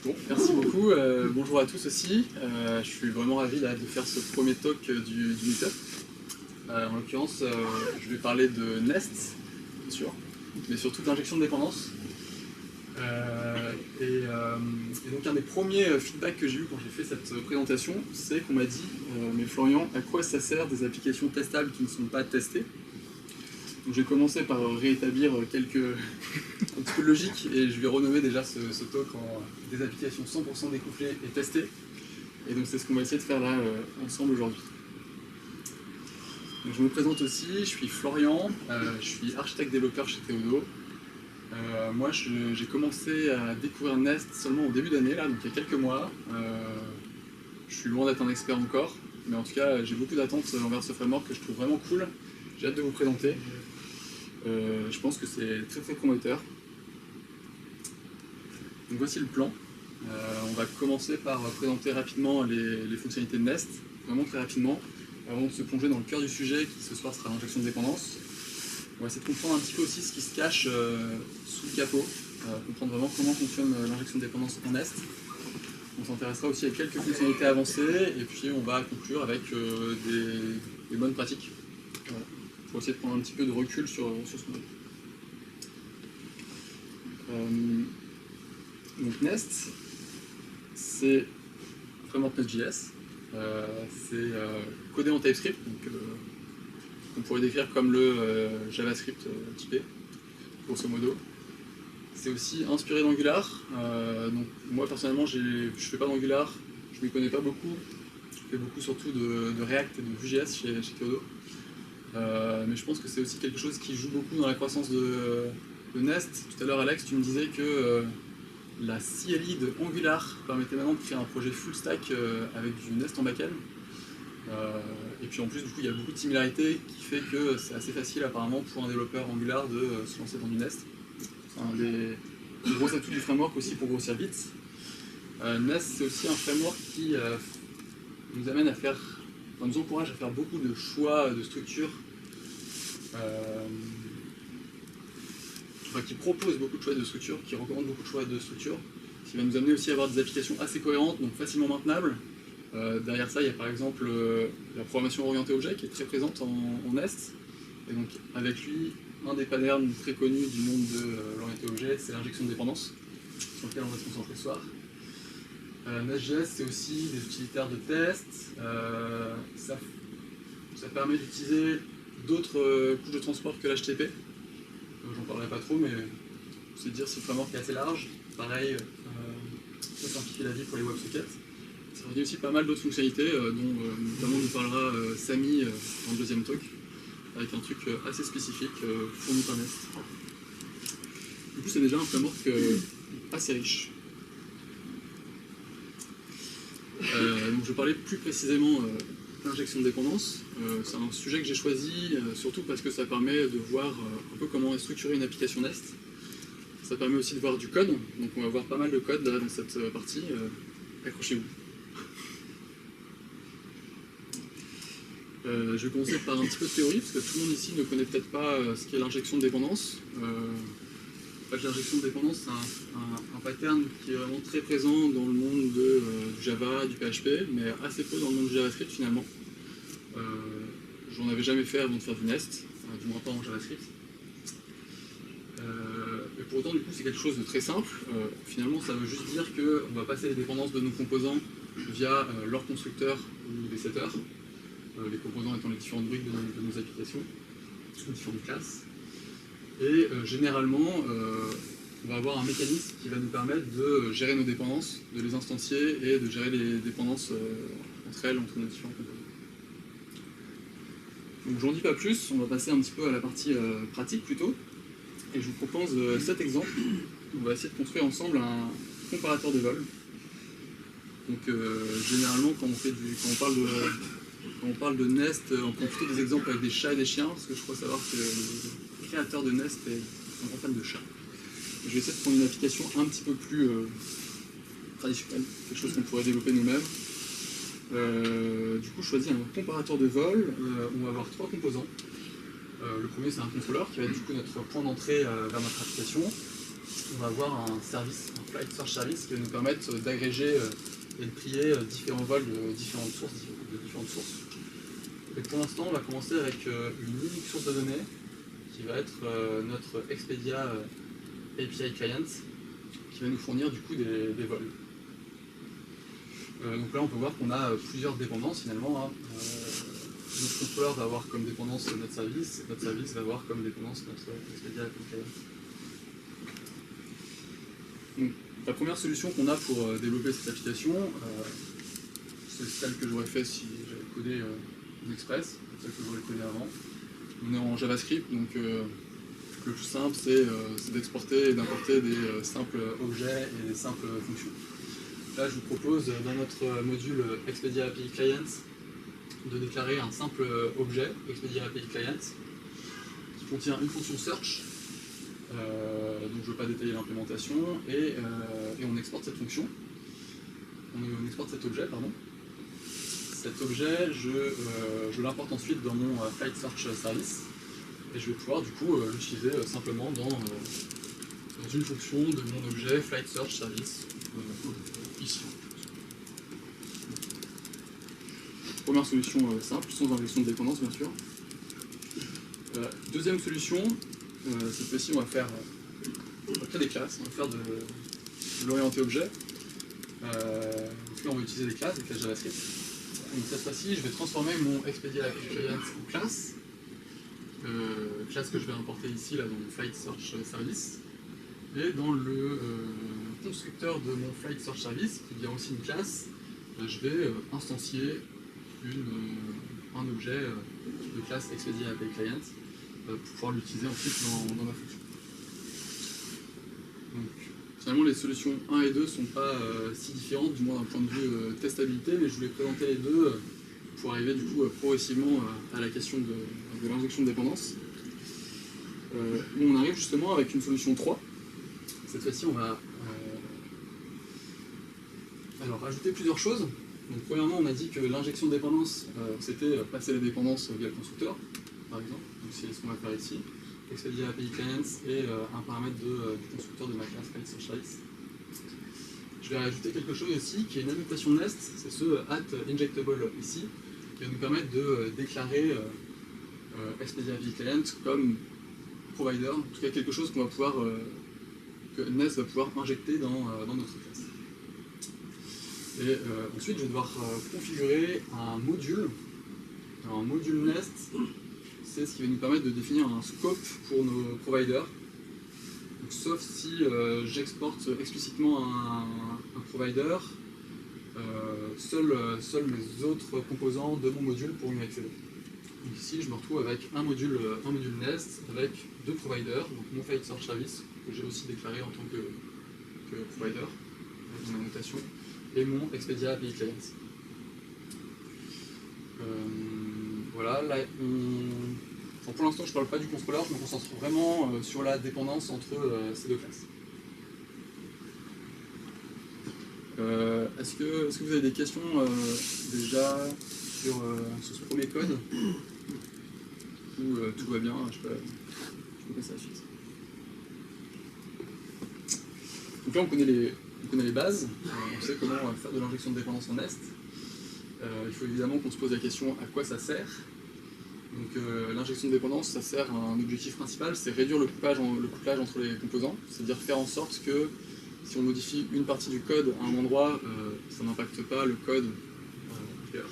Bon, merci beaucoup. Bonjour à tous aussi. Je suis vraiment ravi là, de faire ce premier talk du Meetup. En l'occurrence, je vais parler de Nest, bien sûr, mais surtout d'injection de dépendance. Et donc un des premiers feedbacks que j'ai eu quand j'ai fait cette présentation, c'est qu'on m'a dit mais Florian, à quoi ça sert des applications testables qui ne sont pas testées? Donc je vais commencer par rétablir un petit peu de logique et je vais renommer déjà ce talk en des applications 100% découplées et testées. Et donc c'est ce qu'on va essayer de faire là ensemble aujourd'hui. Donc je me présente aussi, je suis Florian, je suis architecte développeur chez Théodo. Moi j'ai commencé à découvrir Nest seulement au début d'année, là, donc il y a quelques mois. Je suis loin d'être un expert encore, mais en tout cas j'ai beaucoup d'attentes envers ce framework que je trouve vraiment cool. J'ai hâte de vous présenter. Je pense que c'est très très prometteur. Donc voici le plan. On va commencer par présenter rapidement les fonctionnalités de Nest, vraiment très rapidement, avant de se plonger dans le cœur du sujet qui ce soir sera l'injection de dépendance. On va essayer de comprendre un petit peu aussi ce qui se cache sous le capot, comprendre vraiment comment fonctionne l'injection de dépendance en Nest. On s'intéressera aussi à quelques fonctionnalités avancées et puis on va conclure avec des bonnes pratiques. Voilà. Pour essayer de prendre un petit peu de recul sur ce qu'on a. Donc Nest, c'est un framework Nest.js, c'est codé en TypeScript, donc on pourrait décrire comme le JavaScript typé, grosso modo. C'est aussi inspiré d'Angular, donc moi personnellement je ne fais pas d'Angular, je ne m'y connais pas beaucoup, je fais beaucoup surtout de React et de Vue.js chez Théodo. Mais je pense que c'est aussi quelque chose qui joue beaucoup dans la croissance de Nest. Tout à l'heure, Alex, tu me disais que la CLI de Angular permettait maintenant de créer un projet full stack avec du Nest en backend. Et puis en plus, du coup, il y a beaucoup de similarités qui fait que c'est assez facile apparemment pour un développeur Angular de se lancer dans du Nest. C'est un des gros atouts du framework aussi pour grossir vite. Nest, c'est aussi un framework qui nous amène à faire, enfin, nous encourage à faire beaucoup de choix de structures, qui propose beaucoup de choix de structures, qui recommande beaucoup de choix de structures, ce qui va nous amener aussi à avoir des applications assez cohérentes, donc facilement maintenables. Derrière ça, il y a par exemple la programmation orientée objet qui est très présente en Nest, et donc avec lui, un des patterns très connus du monde de l'orienté objet, c'est l'injection de dépendance, sur lequel on va se concentrer ce soir. Nest.js, c'est aussi des utilitaires de test. Ça permet d'utiliser d'autres couches de transport que l'HTTP. J'en parlerai pas trop, mais c'est dire si le framework est assez large. Pareil, ça simplifie la vie pour les WebSockets. Ça réunit aussi pas mal d'autres fonctionnalités, dont notamment nous parlera Samy dans le deuxième talk, avec un truc assez spécifique fourni par Nest. Du coup, c'est déjà un framework assez riche. Donc je vais parler plus précisément d'injection de dépendance. C'est un sujet que j'ai choisi surtout parce que ça permet de voir un peu comment est structurée une application Nest. Ça permet aussi de voir du code, donc on va voir pas mal de code là, dans cette partie. Accrochez-vous. Je vais commencer par un petit peu de théorie, parce que tout le monde ici ne connaît peut-être pas ce qu'est l'injection de dépendance. L'injection de dépendance, c'est un pattern qui est vraiment très présent dans le monde du Java, du PHP, mais assez peu dans le monde du JavaScript finalement. J'en avais jamais fait avant de faire du Nest, du moins pas en JavaScript. Et pour autant, du coup, c'est quelque chose de très simple. Finalement, ça veut juste dire qu'on va passer les dépendances de nos composants via leur constructeur ou des setters, les composants étant les différentes briques de nos applications, les différentes classes. Et généralement, on va avoir un mécanisme qui va nous permettre de gérer nos dépendances, de les instancier et de gérer les dépendances entre elles, entre nos différents composants. Donc j'en dis pas plus, on va passer un petit peu à la partie pratique plutôt. Et je vous propose cet exemple. On va essayer de construire ensemble un comparateur de vol. Donc généralement quand on parle de Nest, on prend plutôt des exemples avec des chats et des chiens, parce que je crois savoir que le créateur de Nest est un grand fan de chats. Je vais essayer de prendre une application un petit peu plus traditionnelle, quelque chose qu'on pourrait développer nous-mêmes. Du coup, je choisis un comparateur de vol où on va avoir trois composants. Le premier, c'est un contrôleur qui va être du coup notre point d'entrée vers notre application. On va avoir un service, un Flight Search Service qui va nous permettre d'agréger et de trier différents vols de différentes sources. Et pour l'instant, on va commencer avec une unique source de données qui va être notre Expedia API Client qui va nous fournir du coup des vols. Donc là, on peut voir qu'on a plusieurs dépendances finalement. Notre contrôleur va avoir comme dépendance notre service va avoir comme dépendance notre Expedia API Client. Donc, la première solution qu'on a pour développer cette application, c'est celle que j'aurais fait si j'avais codé en Express, celle que j'aurais codé avant. On est en JavaScript, donc le plus simple c'est d'exporter et d'importer des simples objets et des simples fonctions. Là je vous propose dans notre module Expedia API Client de déclarer un simple objet Expedia API Client qui contient une fonction search. Donc je ne veux pas détailler l'implémentation et on exporte cette fonction. On exporte cet objet, pardon. Cet objet, je l'importe ensuite dans mon Flight Search Service et je vais pouvoir du coup l'utiliser simplement dans une fonction de mon objet Flight Search Service ici. Première solution simple, sans injection de dépendance bien sûr. Deuxième solution, cette fois-ci on va créer des classes, on va faire de l'orienté objet. Donc là on va utiliser des classes, des classes JavaScript. Donc cette fois-ci je vais transformer mon Expedia API Client en classe. Classe que je vais importer ici là, dans mon Flight Search Service. Et dans le constructeur de mon Flight Search Service, qui devient aussi une classe, je vais instancier un objet de classe Expedia API Client pour pouvoir l'utiliser ensuite dans ma fonction. Donc, finalement, les solutions 1 et 2 ne sont pas si différentes, du moins d'un point de vue testabilité, mais je voulais présenter les deux pour arriver du coup progressivement à la question de l'injection de dépendance. Où on arrive justement avec une solution 3. Cette fois-ci, on va alors ajouter plusieurs choses. Donc, premièrement, on a dit que l'injection de dépendance, c'était passer les dépendances via le constructeur, par exemple. Donc, c'est ce qu'on va faire ici. Expedia API Clients et un paramètre du constructeur de ma classe Flight Search Service. Je vais rajouter quelque chose aussi qui est une annotation nest, c'est ce @injectable ici, qui va nous permettre de déclarer Expedia API Client comme provider, en tout cas quelque chose qu'on va pouvoir, que Nest va pouvoir injecter dans notre classe. Et ensuite, je vais devoir configurer un module. Alors, un module Nest, c'est ce qui va nous permettre de définir un scope pour nos providers. Donc, sauf si j'exporte explicitement un provider, seuls les autres composants de mon module pourront y accéder. Donc ici, je me retrouve avec un module Nest avec deux providers, donc mon Flight Search Service, que j'ai aussi déclaré en tant que provider, avec mon annotation, et mon Expedia API Client. Voilà, là, pour l'instant, je ne parle pas du contrôleur, je me concentre vraiment sur la dépendance entre ces deux classes. Est-ce que vous avez des questions déjà sur ce premier code? Ou tout va bien, je peux passer à la suite. Donc là on connaît les bases, on sait comment faire de l'injection de dépendance en Nest. Il faut évidemment qu'on se pose la question à quoi ça sert. Donc l'injection de dépendance, ça sert à un objectif principal, c'est réduire le couplage entre les composants, c'est-à-dire faire en sorte que si on modifie une partie du code à un endroit, ça n'impacte pas le code ailleurs.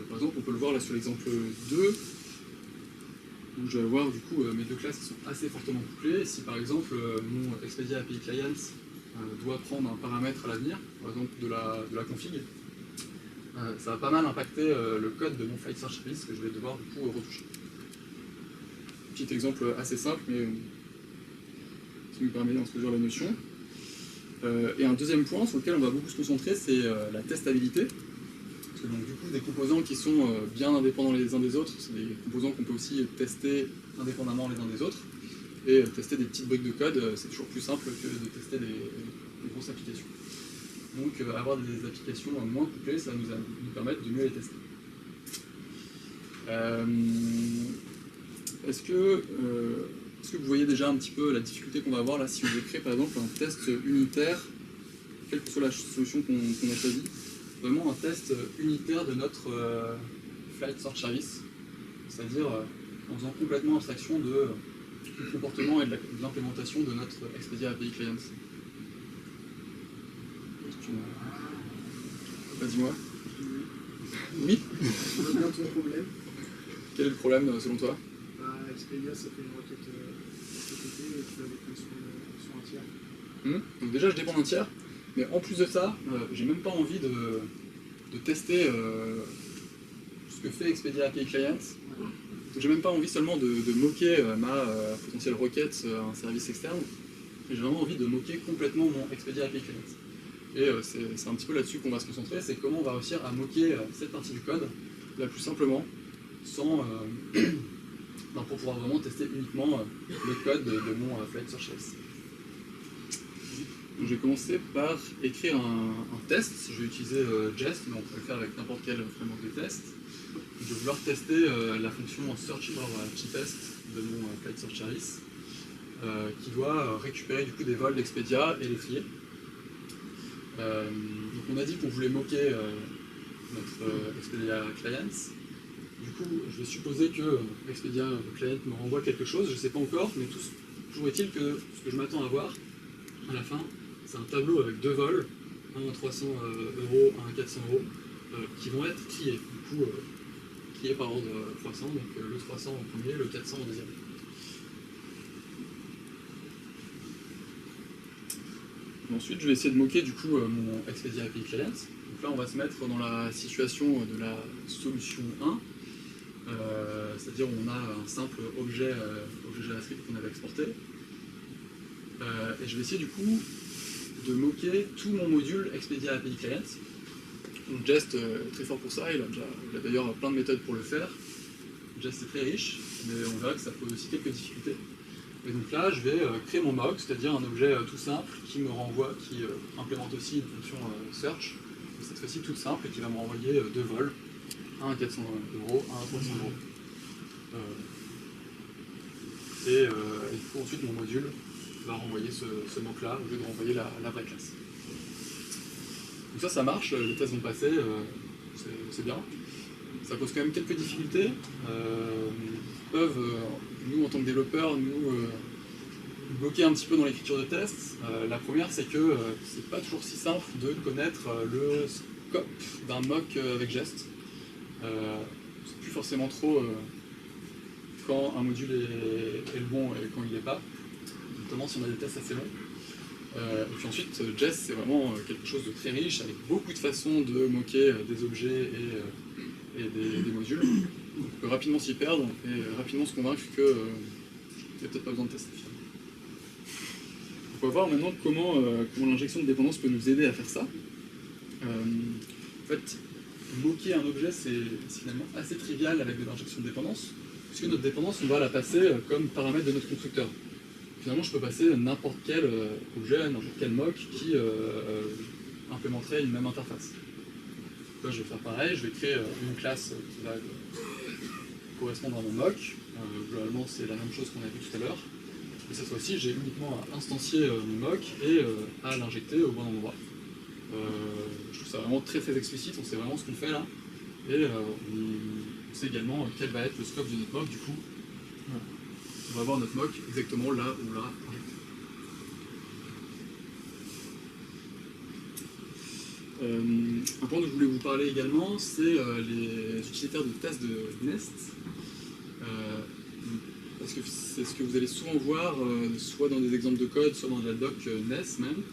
Par exemple, on peut le voir là sur l'exemple 2, où je vais avoir du coup mes deux classes qui sont assez fortement couplées. Si par exemple mon Expedia API Client doit prendre un paramètre à l'avenir, par exemple de la config, ça va pas mal impacter le code de mon Flight Search Service que je vais devoir du coup retoucher. Petit exemple assez simple, mais qui nous permet d'introduire la notion. Et un deuxième point sur lequel on va beaucoup se concentrer, c'est la testabilité. Parce que donc, du coup, des composants qui sont bien indépendants les uns des autres, c'est des composants qu'on peut aussi tester indépendamment les uns des autres. Et tester des petites briques de code, c'est toujours plus simple que de tester des grosses applications. Donc avoir des applications moins couplées, ça va nous permettre de mieux les tester. Est-ce que est-ce que vous voyez déjà un petit peu la difficulté qu'on va avoir là si on veut créer par exemple un test unitaire, quelle que soit la solution qu'on a choisie, vraiment un test unitaire de notre Flight Search Service, c'est-à-dire en faisant complètement abstraction du comportement et de l'implémentation de notre Expedia API Client. Vas-y-moi. Oui. On a bien ton problème. Quel est le problème selon toi? Expedia, ça fait une requête HTTP et tu vas dépendre sur un tiers. Donc déjà, je dépends d'un tiers, mais en plus de ça, j'ai même pas envie de tester ce que fait Expedia API Client. J'ai même pas envie seulement de moquer ma potentielle requête à un service externe, mais j'ai vraiment envie de moquer complètement mon Expedia API Client. Et c'est un petit peu là-dessus qu'on va se concentrer, c'est comment on va réussir à moquer cette partie du code la plus simplement, sans, pour pouvoir vraiment tester uniquement le code de mon Flight Search Service. Donc, je vais commencer par écrire un test. Je vais utiliser Jest, mais on peut le faire avec n'importe quel framework de test. Je vais vouloir tester la fonction search for test de mon Flight Search Service, qui doit récupérer du coup des vols d'Expedia et les trier. Donc on a dit qu'on voulait moquer notre Expedia Client. Du coup, je vais supposer que Expedia Client me renvoie quelque chose, je ne sais pas encore, mais toujours est-il que ce que je m'attends à voir à la fin, c'est un tableau avec deux vols, un à 300 €, un à 400 €, qui vont être triés. Du coup, triés par ordre croissant, donc le 300 au premier, le 400 au deuxième. Ensuite, je vais essayer de moquer du coup mon Expedia API Client. Donc là, on va se mettre dans la situation de la solution 1, c'est-à-dire où on a un simple objet JavaScript qu'on avait exporté. Et je vais essayer du coup de moquer tout mon module Expedia API Client. Donc Jest est très fort pour ça, il a d'ailleurs plein de méthodes pour le faire. Jest est très riche, mais on verra que ça pose aussi quelques difficultés. Et donc là, je vais créer mon mock, c'est-à-dire un objet tout simple qui me renvoie, qui implémente aussi une fonction search, cette fois-ci toute simple, et qui va me renvoyer deux vols, un à 400 €, un à 300 €. Et du coup, ensuite, mon module va renvoyer ce mock-là au lieu de renvoyer la vraie classe. Donc ça marche, les tests vont passer, c'est bien. Ça pose quand même quelques difficultés. Nous, en tant que développeurs, nous bloquer un petit peu dans l'écriture de tests. La première, c'est que c'est pas toujours si simple de connaître le scope d'un mock avec Jest. C'est plus forcément trop quand un module est le bon et quand il l'est pas, notamment si on a des tests assez longs. Et puis ensuite, Jest, c'est vraiment quelque chose de très riche, avec beaucoup de façons de moquer des objets et des modules. On peut rapidement s'y perdre et rapidement se convaincre qu'il n'y a peut-être pas besoin de tester finalement. On va voir maintenant comment l'injection de dépendance peut nous aider à faire ça. En fait, moquer un objet, c'est finalement assez trivial avec de l'injection de dépendance, puisque notre dépendance, on va la passer comme paramètre de notre constructeur. Finalement, je peux passer n'importe quel objet, n'importe quel mock qui implémenterait une même interface. Là, je vais faire pareil, je vais créer une classe qui va correspondre à mon mock. Globalement, c'est la même chose qu'on a vu tout à l'heure. Et cette fois-ci, j'ai uniquement à instancier mon mock et à l'injecter au bon endroit. Je trouve ça vraiment très très explicite, on sait vraiment ce qu'on fait là. Et on sait également quel va être le scope de notre mock. Du coup, on va avoir notre mock exactement là où on l'a injecté. Un point dont je voulais vous parler également, c'est les utilitaires de test de Nest. Parce que c'est ce que vous allez souvent voir, soit dans des exemples de code, soit dans la doc Nest même.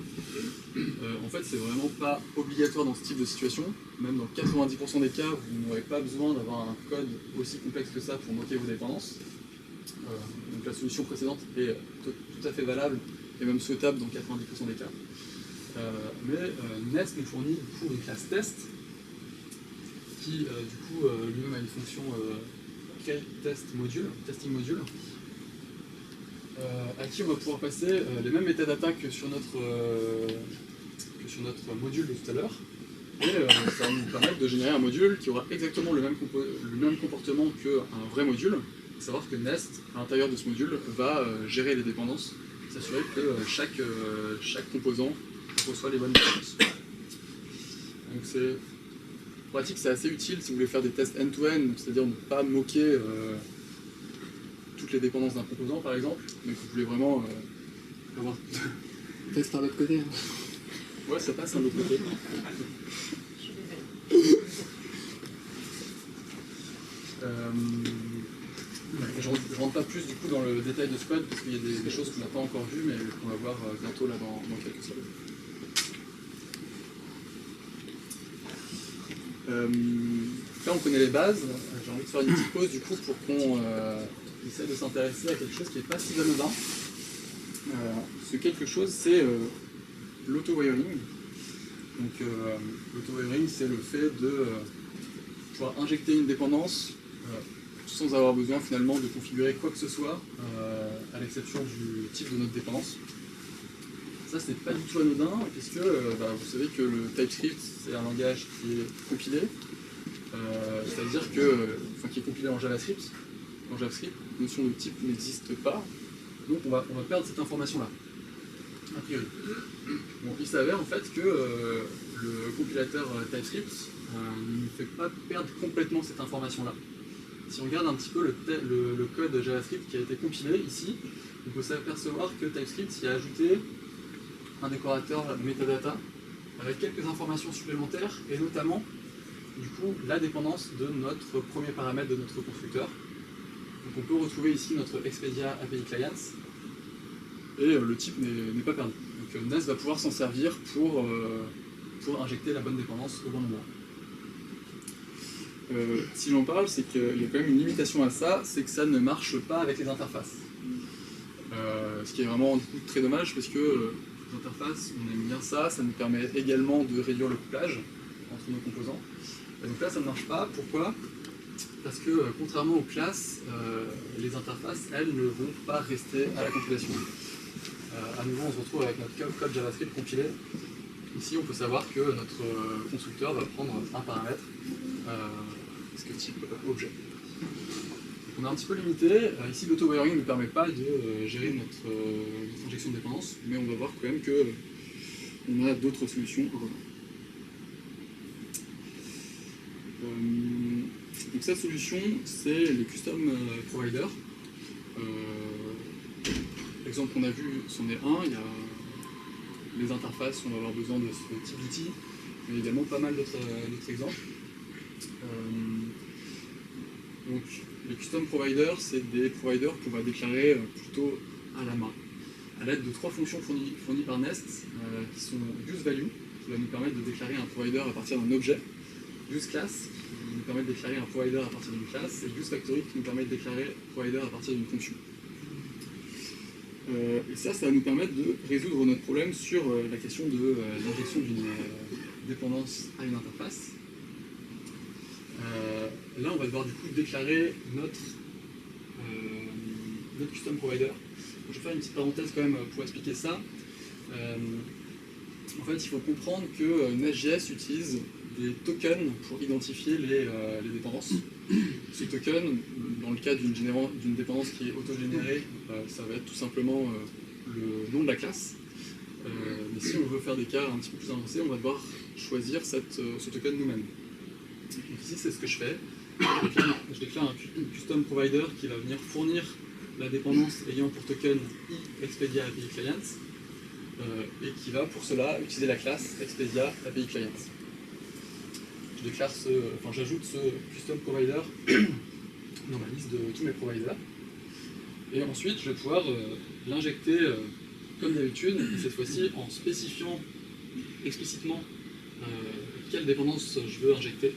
En fait, c'est vraiment pas obligatoire dans ce type de situation. Même dans 90% des cas, vous n'aurez pas besoin d'avoir un code aussi complexe que ça pour moquer vos dépendances. Donc la solution précédente est tout à fait valable et même souhaitable dans 90% des cas. Mais Nest nous fournit du coup une classe test qui lui-même a une fonction testing module, à qui on va pouvoir passer les mêmes métadatas que sur notre module de tout à l'heure. Et ça va nous permettre de générer un module qui aura exactement le même comportement qu'un vrai module, faut savoir que Nest, à l'intérieur de ce module, va gérer les dépendances, s'assurer que chaque composant reçoit les bonnes dépendances. Donc c'est pratique, c'est assez utile si vous voulez faire des tests end-to-end, c'est-à-dire ne pas moquer toutes les dépendances d'un composant par exemple, mais que vous voulez vraiment avoir... Test par l'autre côté. Hein. Ouais, ça passe un autre côté. Je ne rentre pas plus du coup dans le détail de ce code parce qu'il y a des choses qu'on n'a pas encore vues mais qu'on va voir bientôt là dans quelques slides. Là on connaît les bases, j'ai envie de faire une petite pause du coup pour qu'on essaie de s'intéresser à quelque chose qui n'est pas si anodin. Ce quelque chose c'est l'auto-wiring. Donc l'auto-wiring c'est le fait de pouvoir injecter une dépendance sans avoir besoin finalement de configurer quoi que ce soit, à l'exception du type de notre dépendance. Ça, c'est pas du tout anodin, puisque vous savez que le TypeScript, c'est un langage qui est compilé, c'est-à-dire qui est compilé en JavaScript. En JavaScript, la notion de type n'existe pas, donc on va perdre cette information-là, a priori. Bon, il s'avère en fait que le compilateur TypeScript ne fait pas perdre complètement cette information-là. Si on regarde un petit peu le code JavaScript qui a été compilé ici, on peut s'apercevoir que TypeScript y a ajouté un décorateur metadata avec quelques informations supplémentaires et notamment du coup la dépendance de notre premier paramètre de notre constructeur. Donc on peut retrouver ici notre Expedia API Clients et le type n'est pas perdu. Donc Nest va pouvoir s'en servir pour injecter la bonne dépendance au bon moment. Si j'en parle, c'est qu'il y a quand même une limitation à ça, c'est que ça ne marche pas avec les interfaces. Ce qui est vraiment du coup très dommage parce que les interfaces, on aime bien ça, ça nous permet également de réduire le couplage entre nos composants. Et donc là, ça ne marche pas. Pourquoi? Parce que contrairement aux classes, les interfaces, elles, ne vont pas rester à la compilation. À nouveau, on se retrouve avec notre code JavaScript compilé. Ici, on peut savoir que notre constructeur va prendre un paramètre, que type objet. Donc on est un petit peu limité. Ici, l'auto-wiring ne permet pas de gérer notre injection de dépendance, mais on va voir quand même qu'on a d'autres solutions. Donc cette solution, c'est les custom providers. L'exemple qu'on a vu, c'en est un. Il y a les interfaces, on va avoir besoin de ce type d'outils, mais également pas mal d'autres exemples. Donc, les custom providers, c'est des providers qu'on va déclarer plutôt à la main, à l'aide de trois fonctions fournies par Nest, qui sont useValue, qui va nous permettre de déclarer un provider à partir d'un objet, useClass, qui nous permet de déclarer un provider à partir d'une classe, et useFactory, qui nous permet de déclarer un provider à partir d'une fonction. Et ça va nous permettre de résoudre notre problème sur la question de l'injection d'une dépendance à une interface. Là, on va devoir du coup déclarer notre custom provider. Donc, je vais faire une petite parenthèse quand même pour expliquer ça. En fait, il faut comprendre que Nest.js utilise des tokens pour identifier les dépendances. Ces tokens, dans le cas d'une dépendance qui est autogénérée, ça va être tout simplement le nom de la classe. Mais si on veut faire des cas un petit peu plus avancés, on va devoir choisir ce token nous-mêmes. Donc ici, c'est ce que je fais. Je déclare un custom provider qui va venir fournir la dépendance ayant pour token Expedia API Clients et qui va pour cela utiliser la classe Expedia API Clients. J'ajoute ce custom provider dans ma liste de tous mes providers et ensuite je vais pouvoir l'injecter comme d'habitude, cette fois-ci en spécifiant explicitement quelle dépendance je veux injecter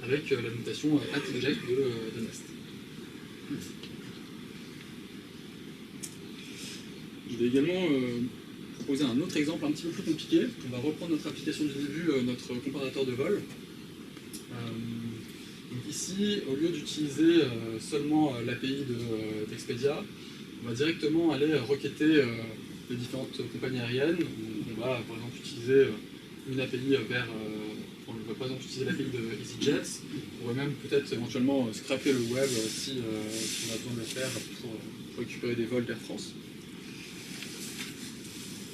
avec la notation @inject de Nest. Je vais également proposer un autre exemple un petit peu plus compliqué. On va reprendre notre application du début, notre comparateur de vol. Donc ici, au lieu d'utiliser seulement l'API d'Expedia, on va directement aller requêter les différentes compagnies aériennes. On va par exemple utiliser une API on va par exemple utiliser l'API de EasyJet. On pourrait même peut-être éventuellement scraper le web si on a besoin de le faire pour récupérer des vols d'Air France.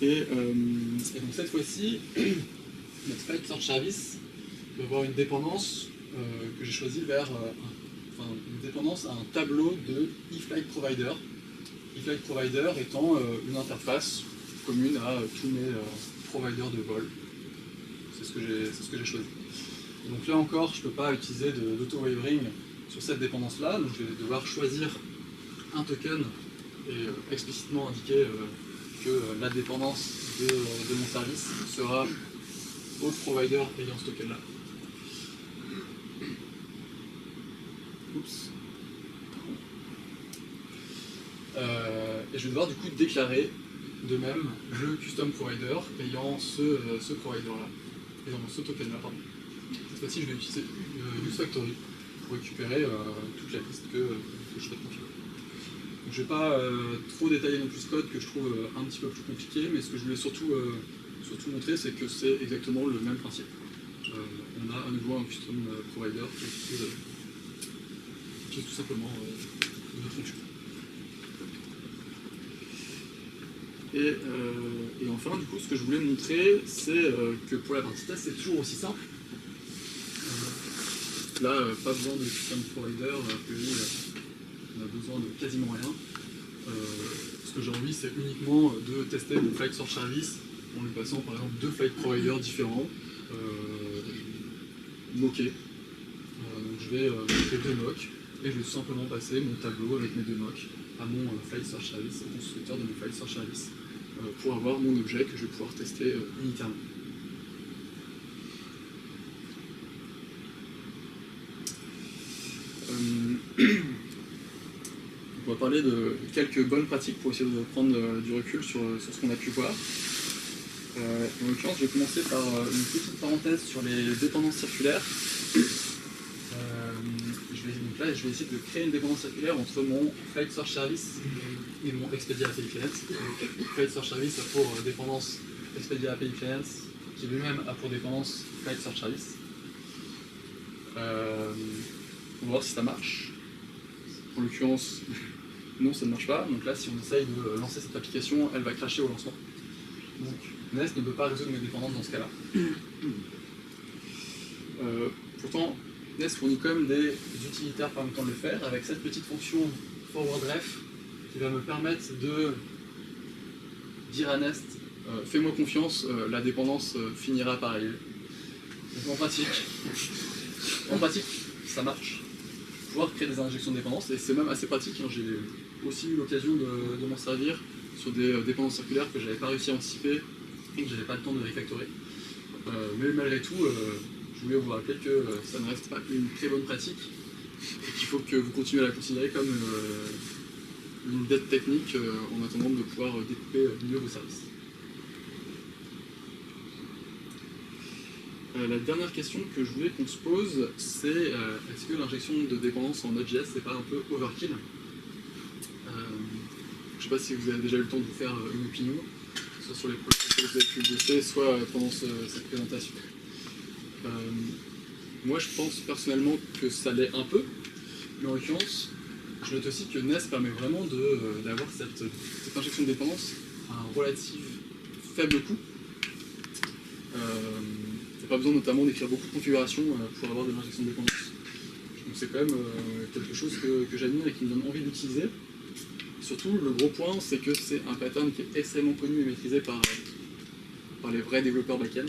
Et donc cette fois-ci, notre Flight Search Service va avoir une dépendance que j'ai choisie vers une dépendance à un tableau de eFlight Provider. eFlight Provider étant une interface commune à tous mes providers de vol. C'est ce que j'ai choisi. Et donc là encore, je ne peux pas utiliser d'auto-wavering sur cette dépendance-là, donc je vais devoir choisir un token et explicitement indiquer que la dépendance de mon service sera au provider ayant ce token-là. Oups. Et je vais devoir du coup déclarer de même le custom provider ayant ce provider-là, ayant ce token-là, pardon. Cette fois-ci, je vais utiliser UseFactory pour récupérer toute la liste que je souhaite configurer. Donc, je ne vais pas trop détailler non plus ce code que je trouve un petit peu plus compliqué, mais ce que je voulais surtout montrer, c'est que c'est exactement le même principe. On a à nouveau un custom provider qui utilise tout simplement notre fonction. Et enfin, du coup, ce que je voulais montrer, c'est que pour la partie test, c'est toujours aussi simple. Là, pas besoin de custom provider, on a besoin de quasiment rien. Ce que j'ai envie, c'est uniquement de tester mon Flight Search Service en lui passant par exemple 2 flight providers différents, moqués. Donc je vais créer 2 mocks et je vais tout simplement passer mon tableau avec mes 2 mocks à mon Flight Search Service, au constructeur de mon Flight Search Service, pour avoir mon objet que je vais pouvoir tester unitairement. On va parler de quelques bonnes pratiques pour essayer de prendre du recul sur ce qu'on a pu voir. En l'occurrence, je vais commencer par une petite parenthèse sur les dépendances circulaires. Donc là, je vais essayer de créer une dépendance circulaire entre mon Flight Search Service et mon Expedia API Client. Flight Search Service a pour dépendance Expedia API Client, qui lui-même a pour dépendance Flight Search Service. On va voir si ça marche. En l'occurrence, non, ça ne marche pas. Donc là, si on essaye de lancer cette application, elle va crasher au lancement. Donc Nest ne peut pas résoudre mes dépendances dans ce cas-là. Pourtant, Nest fournit quand même des utilitaires permettant de le faire, avec cette petite fonction forwardRef qui va me permettre de dire à Nest fais-moi confiance, la dépendance finira par arriver. Donc en pratique, ça marche. Pouvoir créer des injections de dépendance, et c'est même assez pratique. Hein. J'ai aussi eu l'occasion de m'en servir sur des dépendances circulaires que je n'avais pas réussi à anticiper et que je n'avais pas le temps de refactorer. Mais malgré tout, je voulais vous rappeler que ça ne reste pas une très bonne pratique et qu'il faut que vous continuez à la considérer comme une dette technique en attendant de pouvoir découper mieux vos services. La dernière question que je voulais qu'on se pose, c'est est-ce que l'injection de dépendance en Node.js c'est pas un peu overkill? Je ne sais pas si vous avez déjà eu le temps de vous faire une opinion, soit sur les projets que vous avez pu bosser, soit pendant cette présentation. Moi je pense personnellement que ça l'est un peu, mais en l'occurrence, je note aussi que Nest permet vraiment d'avoir cette injection de dépendance à un relatif faible coût. Pas besoin notamment d'écrire beaucoup de configurations pour avoir de l'injection de dépendance. Donc c'est quand même quelque chose que j'admire et qui me donne envie d'utiliser. Surtout, le gros point, c'est que c'est un pattern qui est extrêmement connu et maîtrisé par les vrais développeurs back-end.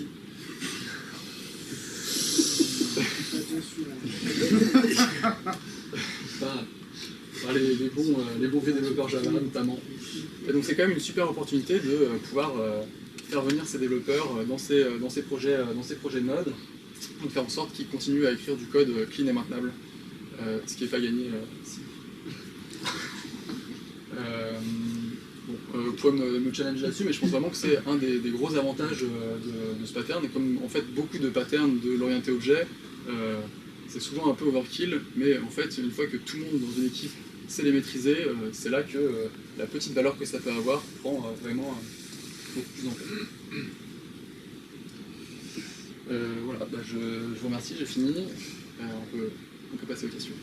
Les bons vieux développeurs Java notamment. Et donc c'est quand même une super opportunité de pouvoir faire venir ces développeurs dans ces projets de Node, et de faire en sorte qu'ils continuent à écrire du code clean et maintenable, ce qui n'est pas gagné ici. Vous pouvez me challenger là-dessus, mais je pense vraiment que c'est un des gros avantages de ce pattern, et comme en fait beaucoup de patterns de l'orienté objet, c'est souvent un peu overkill, mais en fait une fois que tout le monde dans une équipe sait les maîtriser, c'est là que la petite valeur que ça peut avoir prend vraiment beaucoup plus en compte. Voilà, bah, je vous remercie, j'ai fini. On peut passer aux questions.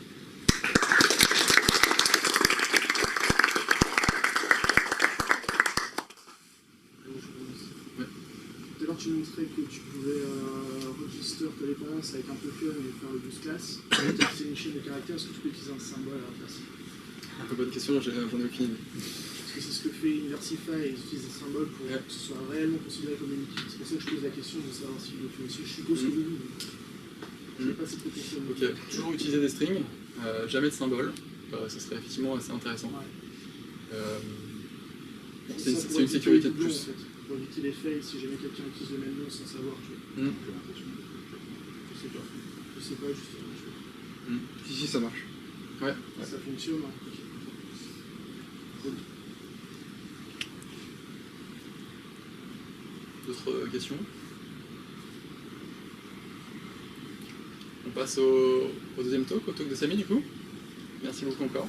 Ouais. Tout à l'heure, tu montrais que tu pouvais register ta dépendance avec un token et faire le use class. C'est une chaîne de caractères, est-ce que tu peux utiliser un symbole à la place? Un peu bonne question, j'en ai aucune idée. Parce que c'est ce que fait Inversify, ils utilisent des symboles pour que ce soit réellement considéré comme une utilité. C'est pour ça que je pose la question de savoir si le fait aussi. Je suppose que oui, mais je n'ai pas cette prétention. Ok, toujours utiliser des strings, jamais de symboles, ça serait effectivement assez intéressant. Ouais. C'est une sécurité de plus. En fait. Pour éviter les fails, si jamais quelqu'un utilise le même nom sans savoir, tu vois. J'ai l'impression. Je sais pas. Je sais pas, justement. Si, ça marche. Ouais. Ça fonctionne, hein. Ok. Cool. D'autres questions? On passe au deuxième talk, au talk de Samy du coup. Merci beaucoup encore.